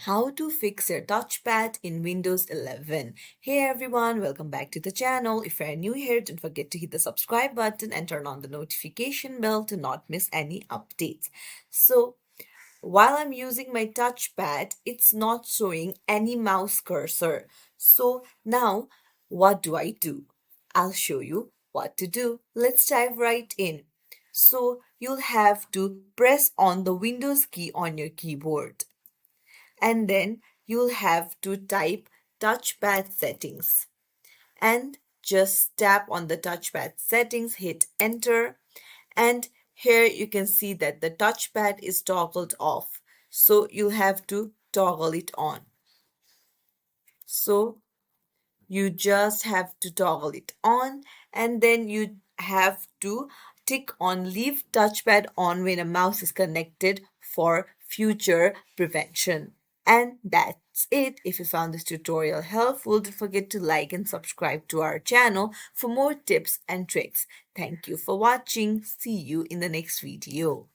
how to fix your touchpad in Windows 11. Hey everyone, welcome back to the channel. If you're new here, don't forget to hit the subscribe button and turn on the notification bell to not miss any updates. So, while I'm using my touchpad, it's not showing any mouse cursor. So now, what do I do? I'll show you what to do. Let's dive right in. So you'll have to press on the Windows key on your keyboard, and then you'll have to type touchpad settings and just tap on the touchpad settings, hit enter, and here you can see that the touchpad is toggled off, so you'll have to toggle it on. So you just have to toggle it on, and then you have to tick on leave touchpad on when a mouse is connected for future prevention. And that's it. If you found this tutorial helpful, don't forget to like and subscribe to our channel for more tips and tricks. Thank you for watching. See you in the next video.